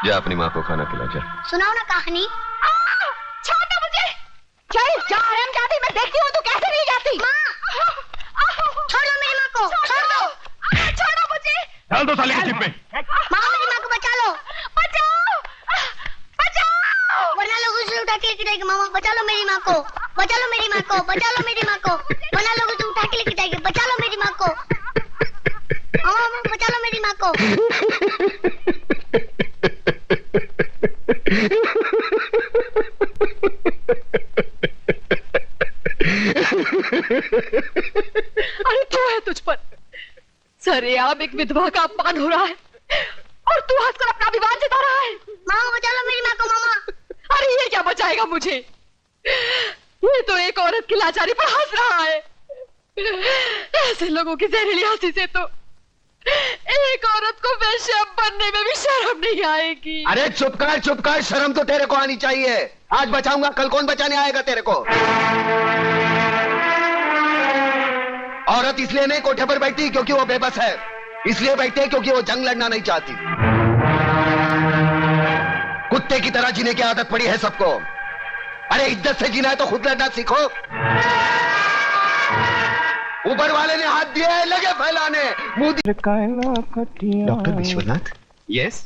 जा अपनी माँ को खाना खिला जा। सुनाओ ना कहानी। छोड़ दो मुझे। चल जा हरामजादी, मैं देखती हूँ तू कैसे नहीं जाती। माँ छोड़ दो मेरी माँ को, छोड़ दो। छोड़ो मुझे। डाल दो साले की जिप में। माँ मेरी माँ को बचा लो, बचाओ बचाओ। वरना लोग उसे उठा के लेके जाएंगे। मामा बचा लो मेरी माँ को, बचा लो मेरी माँ को, बचा लो मेरी माँ को, वरना लोग उसे उठा के लेके जाएंगे। बचा लो मेरी माँ को, मामा बचा लो मेरी माँ को। अरे क्या है तुझ पर? सरेआम एक विधवा का अपमान हो रहा है और तू हंसकर अपना विवाद जता रहा है। मामा बचा लो मेरी माँ को। मामा अरे ये क्या बचाएगा मुझे? ये तो एक औरत की लाचारी पर हंस रहा है। ऐसे लोगों की जहरीली हंसी से तो एक औरत को वेश्या बनने में भी शर्म नहीं आएगी। अरे चुप कर, शर्म तो तेरे को आनी चाहिए। आज बचाऊंगा, कल कौन बचाने आएगा तेरे को? औरत इसलिए नहीं कोठे पर बैठती क्योंकि वो बेबस है, इसलिए बैठती है क्योंकि वो जंग लड़ना नहीं चाहती। कुत्ते की तरह जीने की आदत पड़ी है सबको। अरे इज्जत से जीना है तो खुद लड़ना सीखो। ऊपर वाले ने हाथ दिए, लगे फैलाने मुंह। Doctor Vishwanath? Yes.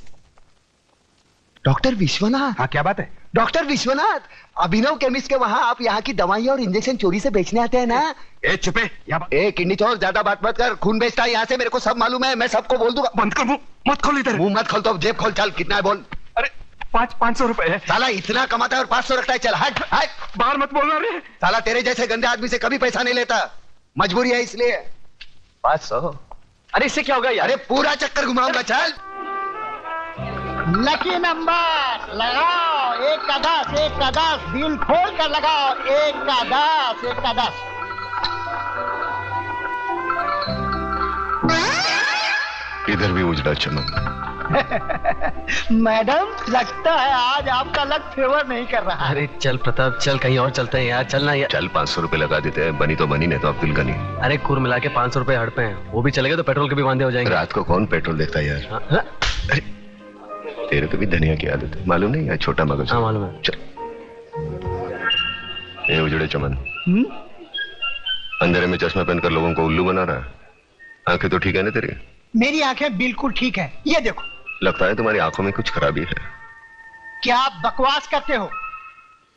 Doctor Vishwanath? हाँ क्या बात है? डॉक्टर विश्वनाथ, अभिनव केमिस्ट के वहाँ आप यहाँ की दवाइयाँ और इंजेक्शन चोरी से बेचने आते हैं ना? ए चुपे। ए किडनी चोर, ज्यादा बात मत कर। खून बेचता है यहाँ से, मेरे को सब मालूम है। मैं सबको बोल दूंगा। बंद कर मुंह, मत खोल इधर। मुंह मत खोल तो जेब खोल। चल कितना है बोल। अरे 500 रुपए है। साला इतना कमाता है और 500 रखता है। चल हट हट। बाहर मत बोलना रे। साला तेरे जैसे गंदे आदमी से कभी पैसा नहीं लेता, मजबूरी है इसलिए। 500। अरे इससे क्या होगा यार? अरे पूरा चक्कर घुमाऊंगा। चल लकी नंबर लगाओ, 1 का 10, 1 का 10, दिल खोल कर लगाओ। 1 का 10, 1 का 10। इधर भी उजड़ा चमन। मैडम लगता है आज आपका लक फेवर नहीं कर रहा। अरे चल प्रताप, चल कहीं और चलते हैं यार। चलना यार। चल 500 रुपए लगा देते हैं। बनी तो बनी, नहीं तो अब्दुल गनी। अरे कुल मिला के 500 रुपए हड़पे हैं। वो भी चलेगा तो पेट्रोल के भी वांदे हो जाएंगे। रात को कौन पेट्रोल देखता है यार? हाँ? अरे तेरे को भी धनिया की आदत है, मालूम नहीं है? छोटा मगज। हाँ मालूम है। चल ये उजड़े चमन, अंधेरे में चश्मा पहनकर लोगों को उल्लू बना रहा है। आंखें तो ठीक है ना तेरी? मेरी आंखें बिल्कुल ठीक है, ये देखो। लगता है तुम्हारी आंखों में कुछ खराबी है। क्या आप बकवास करते हो?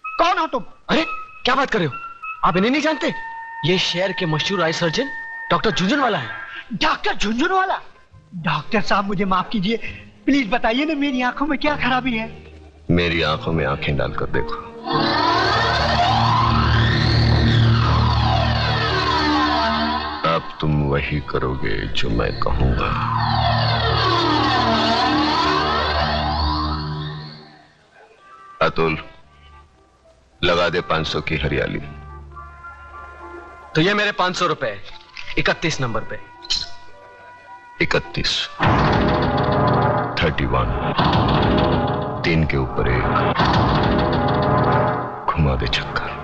कौन हो तुम? अरे क्या बात कर रहे हो? आप इन्हें नहीं जानते? ये शहर के मशहूर आई सर्जन डॉक्टर झुंझुनवाला है। डॉक्टर झुंझुनवाला? डॉक्टर साहब मुझे माफ कीजिए, प्लीज बताइए ना मेरी आंखों में क्या खराबी है? मेरी आंखों में आंखें डालकर देखो। अब तुम वही करोगे जो मैं कहूंगा। अतुल लगा दे 500 की हरियाली। तो ये मेरे 500 रुपए 31 नंबर पे। 31, 31, 3 के ऊपर 1, घुमा दे चक्कर।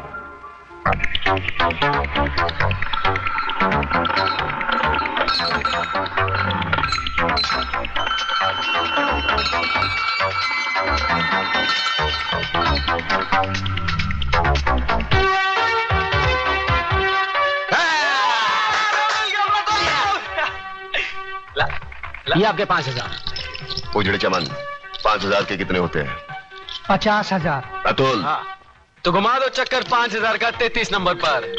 ये आपके 5000। उजड़े चमन, 5000 के कितने होते हैं? 50,000। अतुल हाँ तो घुमा दो चक्कर 5000 का 33 नंबर पर।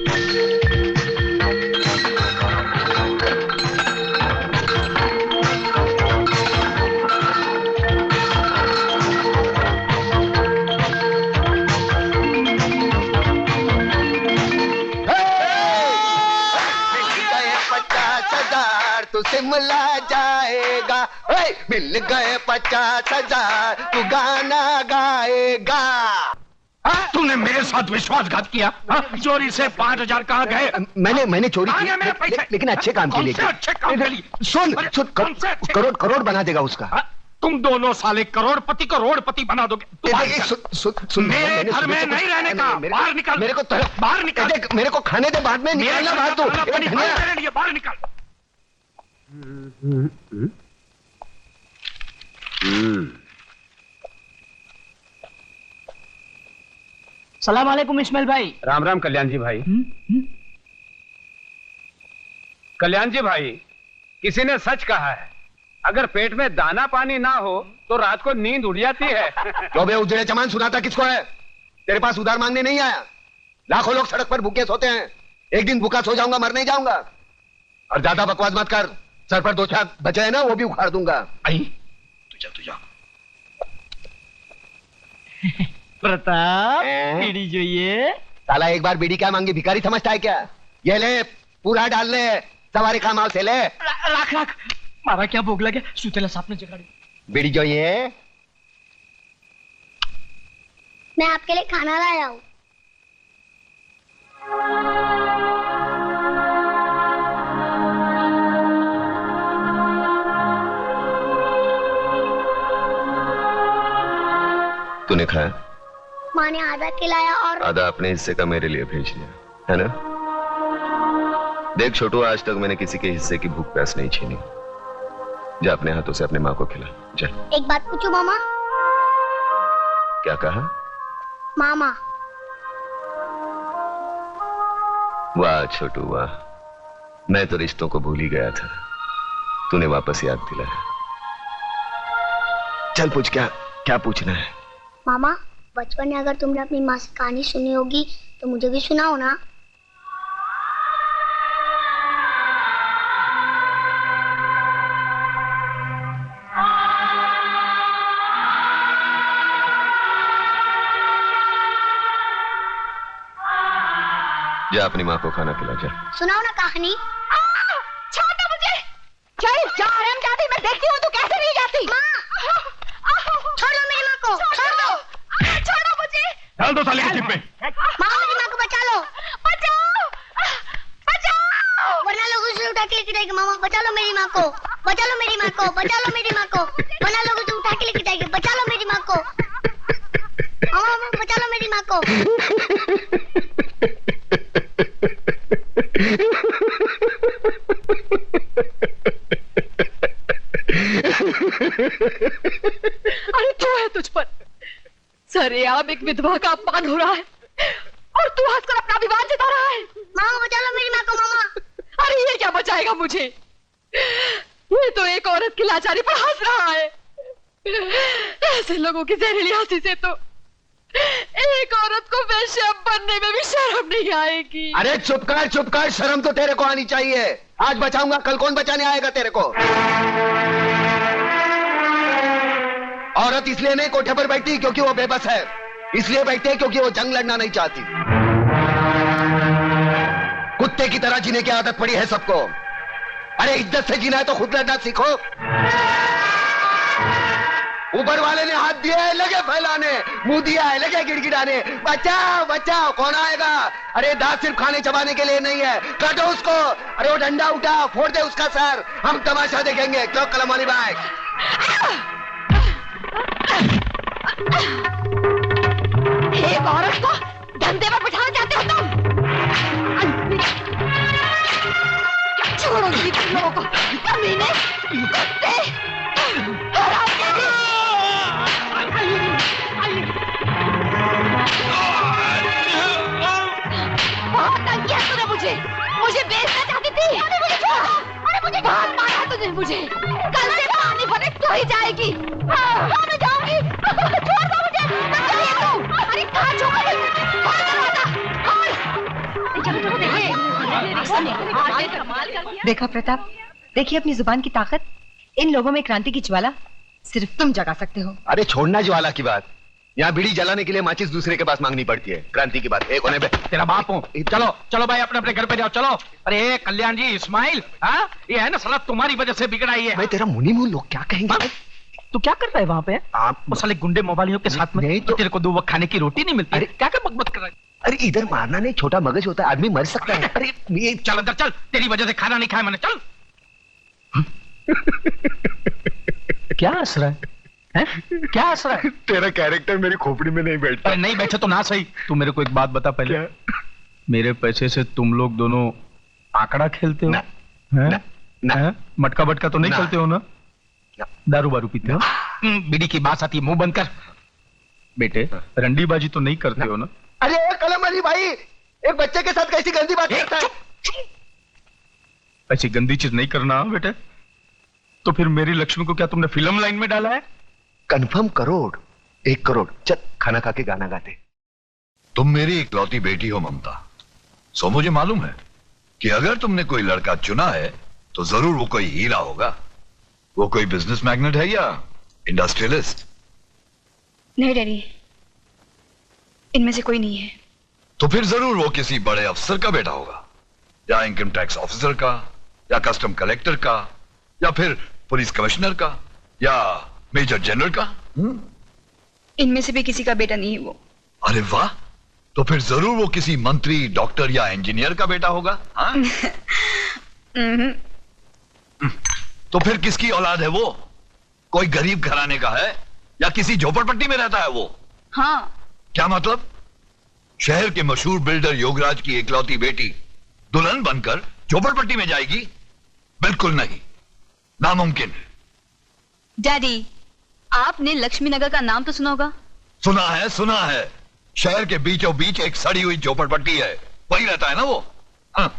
तू शिमला जाएगा, मिल गए 50,000, तू गाना गाएगा। तूने मेरे साथ विश्वासघात किया। चोरी से 5,000 कहाँ गए? मैंने चोरी की, मेरे पैसे? लेकिन अच्छे काम के लिए। अच्छे काम के लिए? सुन, करोड़ बना देगा उसका। तुम दोनों साले करोड़पति बना दोगे। मेरे घर में नहीं रहने का। बाहर निकल। मेरे को बाहर निकल। मेरे को खाने दे, बाद में निकलना बाहर। तू बाहर निकल। सलाम वालेकुम इस्माइल भाई। राम राम कल्याण जी भाई। कल्याण जी भाई, किसी ने सच कहा है, अगर पेट में दाना पानी ना हो तो रात को नींद उड़ जाती है। तो बे उजड़े चमान सुनाता किसको है? तेरे पास उधार मांगने नहीं आया। लाखों लोग सड़क पर भूखे सोते हैं, एक दिन भूखा सो जाऊंगा, मर नहीं जाऊंगा। और ज्यादा बकवास मत कर, सर पर 2 छाप बचे है ना, वो भी उखाड़ दूंगा। आई तू जा। प्रताप बीड़ी जो ये साला एक बार बीड़ी क्या मांगी, भिखारी समझता है क्या? ये ले, पूरा डाल ले, सवारी खामाव से ले। राख मारा क्या भोग लगे, सुतेला साप ने जगाड़ी। बीड़ी जो ये मैं आपके लिए खाना लाया हूँ। तूने खाया? माँ ने आधा खिलाया और आधा अपने हिस्से का मेरे लिए भेज दिया है ना? देख छोटू, आज तक मैंने किसी के हिस्से की भूख प्यास नहीं छीनी। जा अपने हाथों से अपने माँ को खिला। जा। एक बात पूछूं मामा? क्या कहा? मामा। वाह छोटू वाह, मैं तो रिश्तों को भूल ही गया था, तूने वापस याद दिलाया। चल पूछ, क्या पूछना है? मामा, बचपन में अगर तुमने अपनी माँ से कहानी सुनी होगी तो मुझे भी सुनाओ ना। जा अपनी माँ को खाना खिला। जा सुनाओ ना कहानी। छोड़ो मुझे। चल जा हरामजादी, मैं देखती हूँ तू कैसे नहीं जाती। माँ, छोड़ दो मेरी माँ को, छोड़ दो। छोड़ो मुझे। डाल दो साले की जीप में। माँ, मेरी माँ को बचा लो, बचाओ बचाओ, वरना लोग उसे उठा के लेके जाएंगे। मामा बचा लो मेरी माँ को, बचा लो मेरी माँ को, बचा लो मेरी माँ को, वरना लोग उसे उठा के लेके जाएंगे। बचा लो मेरी माँ को, मामा बचा लो मेरी माँ को। अरे क्यों है तुझ पर सरेआम एक विधवा का अपमान हो रहा है और तू हंसकर अपना विवाद जता रहा है। मामा बचा लो मेरी माँ को। मामा, अरे ये क्या बचाएगा मुझे? ये तो एक औरत की लाचारी पर हंस रहा है। ऐसे लोगों की जहरीली हंसी से तो एक औरत को वेश्या बनने में भी शर्म नहीं आएगी। अरे चुप कर, शर्म तो तेरे को आनी चाहिए। आज बचाऊंगा, कल कौन बचाने आएगा तेरे को? औरत इसलिए नहीं कोठे पर बैठती क्योंकि वो बेबस है, इसलिए बैठती है क्योंकि वो जंग लड़ना नहीं चाहती। कुत्ते की तरह जीने की आदत पड़ी है सबको। अरे इज्जत से जीना है तो खुद लड़ना सीखो। ऊपर वाले ने हाथ दिया है, लगे फैलाने, मुंह दिया है, लगे गिड़गिड़ाने। बचाओ बचाओ, कौन आएगा? अरे दांत सिर्फ खाने चबाने के लिए नहीं है, काटो उसको। अरे वो डंडा उठा, फोड़ दे उसका सर, हम तमाशा देखेंगे। क्यों कलम वाली भाई? एक औरत को धंधे पर बिठाना चाहते हो तुम? छोड़ोगी तुम लोगों को, कमीने, कुत्ते, हरामजादी। बहुत तंग किया तूने मुझे बेचना चाहती थी। अरे मुझे बहुत मारा तुझे मुझे। कल से पानी भरे तो ही जाएगी। मैं जाऊंगी। छोड़ दो मुझे। चाहिए तू? अरे कहाँ छोड़ देखा प्रताप, देखिए अपनी जुबान की ताकत। इन लोगों में क्रांति की ज्वाला सिर्फ तुम जगा सकते हो। अरे छोड़ना ज्वाला की बात, यहाँ बीड़ी जलाने के लिए माचिस दूसरे के पास मांगनी पड़ती है। क्रांति की बात एक होने पे तेरा बाप हूँ। चलो चलो भाई, अपने अपने घर पे जाओ। चलो। अरे कल्याण जी, इस्माइल, हाँ ये है ना साला तुम्हारी वजह से बिगड़ा ही है। मैं तेरा मुनी मुंह, लोग क्या कहेंगे? तू क्या कर रहा है वहाँ पे? आप वो साले गुंडे मोबाइलियों के साथ में नहीं तो तेरे को 2 वक्त खाने की रोटी नहीं मिलती। अरे क्या बकबक कर रहा है? अरे इधर मारना नहीं, छोटा मगज होता है, आदमी मर सकता है। अरे ये चल अंदर चल, तेरी वजह से खाना नहीं खाया मैंने। चल। क्या हंस रहा है? क्या हंस रहा है? तेरा कैरेक्टर मेरी खोपड़ी में नहीं बैठता। अरे नहीं बैठे तो ना सही। तू मेरे को एक बात बता पहले। क्या? मेरे पैसे से तुम लोग दोनों आंकड़ा खेलते हो? ना, हैं? ना, ना। हैं? मटका बटका तो नहीं ना। खेलते हो ना? ना। दारू बारू पीते हो? बीड़ी की बात आती है, मुंह बंद कर। बेटे रंडीबाजी तो नहीं करते हो ना? अरे कलम अली भाई, एक बच्चे के साथ कैसी गंदी बात करता है? ऐसी गंदी चीज नहीं करना बेटे। तो फिर मेरी लक्ष्मी को क्या तुमने फिल्म लाइन में डाला है? कंफर्म करोड़, 1 करोड़। चल खाना खा के गाना गाते। तुम मेरी इकलौती बेटी हो ममता, सो मुझे मालूम है कि अगर तुमने कोई लड़का चुना है तो जरूर वो कोई हीरा होगा। वो कोई बिजनेस मैग्नेट है या इंडस्ट्रियलिस्ट? नहीं डैडी, इनमें से कोई नहीं है। तो फिर जरूर वो किसी बड़े अफसर का बेटा होगा, या इनकम टैक्स ऑफिसर का, या कस्टम कलेक्टर का, या फिर पुलिस कमिश्नर का, या मेजर जनरल का। इनमें से भी किसी का बेटा नहीं है वो। अरे वाह, तो फिर जरूर वो किसी मंत्री, डॉक्टर या इंजीनियर का बेटा होगा। हाँ? तो फिर किसकी औलाद है वो? कोई गरीब घराने का है या किसी झोपड़पट्टी में रहता है वो? हाँ। क्या मतलब? शहर के मशहूर बिल्डर योगराज की इकलौती बेटी दुल्हन बनकर झोपड़पट्टी में जाएगी? बिल्कुल नहीं, नामुमकिन। डैडी, आपने लक्ष्मी नगर का नाम तो सुना होगा? सुना है। शहर के बीचों बीच एक सड़ी हुई झोपड़पट्टी है, वही रहता है ना वो। हाँ।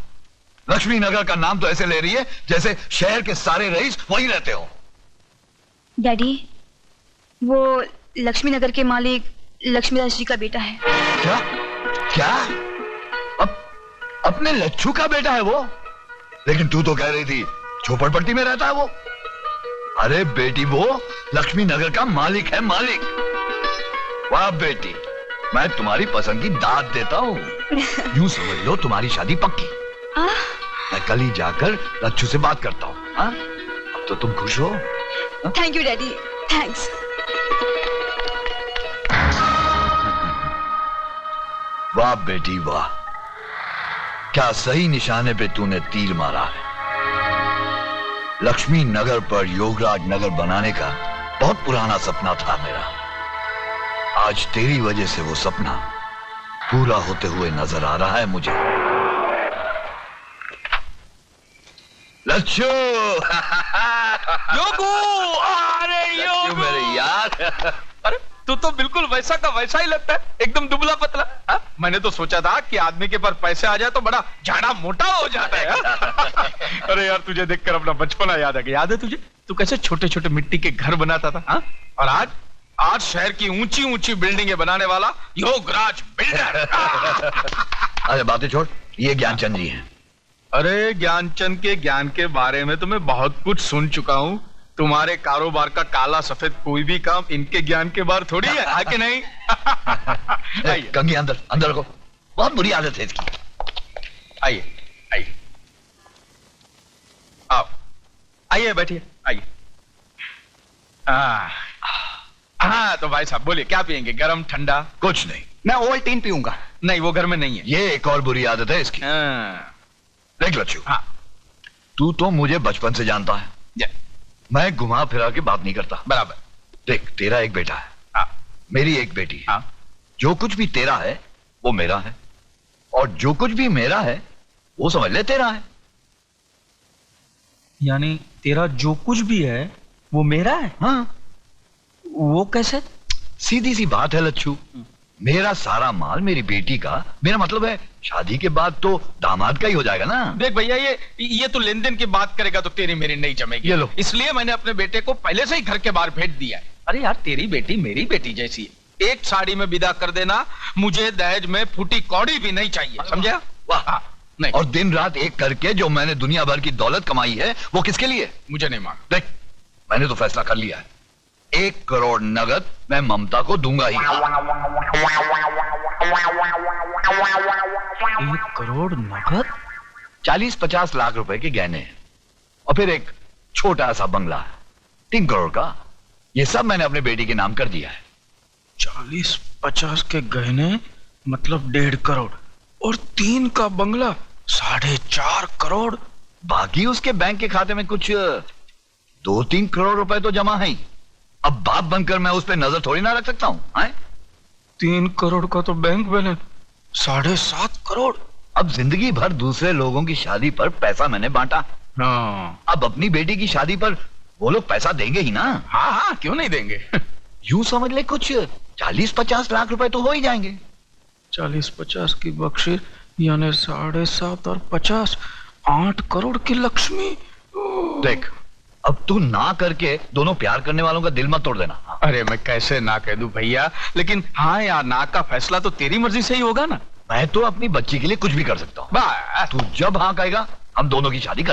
लक्ष्मी नगर का नाम तो ऐसे ले रही है जैसे शहर के सारे रईस वही रहते हो। डैडी, वो लक्ष्मी नगर के मालिक लक्ष्मीदास जी का बेटा है। क्या? अपने लच्छू का बेटा है वो? लेकिन तू तो कह रही थी झोपड़पट्टी में रहता है वो। अरे बेटी, वो लक्ष्मी नगर का मालिक है, मालिक। वाह बेटी, मैं तुम्हारी पसंद की दाद देता हूँ। यूं समझ लो तुम्हारी शादी पक्की। मैं कल ही जाकर लच्छू से बात करता हूँ। अब तो तुम खुश हो? Thank you daddy, thanks. वाह बेटी वाह, क्या सही निशाने पे तूने तीर मारा है। लक्ष्मी नगर पर योगराज नगर बनाने का बहुत पुराना सपना था मेरा। आज तेरी वजह से वो सपना पूरा होते हुए नजर आ रहा है मुझे। लच्छू योगू, अरे योगू मेरे यार। अरे तू तो बिल्कुल वैसा का वैसा ही लगता है, एकदम दुबला पतला। हा? मैंने तो सोचा था कि आदमी के पास पैसे आ जाए तो बड़ा झाड़ा मोटा हो जाता है। अरे यार, तुझे देखकर अपना बचपना याद आ गया। याद है तुझे, तू कैसे छोटे छोटे मिट्टी के घर बनाता था? हा? और आज शहर की ऊंची ऊंची बिल्डिंगें बनाने वाला योगराज बिल्डर। अरे बातें छोड़, ये ज्ञानचंद जी हैं। अरे ज्ञानचंद के ज्ञान के बारे में तो मैं बहुत कुछ सुन चुका हूँ। तुम्हारे कारोबार का काला सफेद कोई भी काम इनके ज्ञान के बाहर थोड़ी है कि नहीं? कंगी अंदर रखो, बहुत बुरी आदत है इसकी। आइए आओ, आइए बैठिए, आइए। हाँ तो भाई साहब बोलिए, क्या पियेंगे? गरम ठंडा? कुछ नहीं, मैं ओवल्टीन पीऊंगा। नहीं, वो घर में नहीं है। ये एक और बुरी आदत है इसकी। देख लच्छू, हाँ, तू तो मुझे बचपन से जानता है। मैं घुमा फिरा के बात नहीं करता। बराबर। देख, तेरा एक बेटा है, हाँ, मेरी एक बेटी है। हाँ। जो कुछ भी तेरा है वो मेरा है, और जो कुछ भी मेरा है वो समझ ले तेरा है। यानी तेरा जो कुछ भी है वो मेरा है? हाँ। वो कैसे? सीधी सी बात है लच्छू, मेरा सारा माल मेरी बेटी का, मेरा मतलब है शादी के बाद तो दामाद का ही हो जाएगा ना। देख भैया, ये तो लेन देन की बात करेगा तो तेरी मेरी नहीं जमेगी। ये लो, इसलिए मैंने अपने बेटे को पहले से ही घर के बाहर भेज दिया है। अरे यार, तेरी बेटी मेरी बेटी जैसी है। एक साड़ी में विदा कर देना, मुझे दहेज में फूटी कौड़ी भी नहीं चाहिए, समझा? वाह। नहीं। और दिन रात एक करके जो मैंने दुनिया भर की दौलत कमाई है वो किसके लिए? मुझे नहीं मालूम। देख, मैंने तो फैसला कर लिया है, 1 करोड़ नगद मैं ममता को दूंगा ही। 1 करोड़ नगद? 40-50 लाख रुपए के गहने हैं, और फिर एक छोटा सा बंगला है 3 करोड़ का। ये सब मैंने अपने बेटी के नाम कर दिया है। 40-50 के गहने मतलब 1.5 करोड़, और 3 का बंगला 4.5 करोड़। बाकी उसके बैंक के खाते में कुछ 2-3 करोड़ रुपए तो जमा है ही। अब बाप बनकर मैं उस पर नजर थोड़ी ना रख सकता हूं। 3 करोड़ का तो बैंक बैलेंस 7.5 करोड़। अब जिंदगी भर दूसरे लोगों की शादी पर पैसा मैंने बांटा, अब अपनी बेटी की शादी पर वो लोग पैसा देंगे ही ना। हाँ, क्यों नहीं देंगे। यूं समझ ले कुछ 40-50 लाख रुपए तो हो ही जाएंगे। 40-50 की बख्शिश यानी 7.5 और 50, 8 करोड़ की लक्ष्मी। देख, अब तू ना करके दोनों प्यार करने वालों का दिल मत तोड़ देना। अरे मैं कैसे ना कह दूं भैया, लेकिन हाँ यार, ना का फैसला तो तेरी मर्जी से ही होगा ना। मैं तो अपनी बच्ची के लिए कुछ भी कर सकता हूँ। तू जब हाँ कहेगा हम दोनों की शादी कर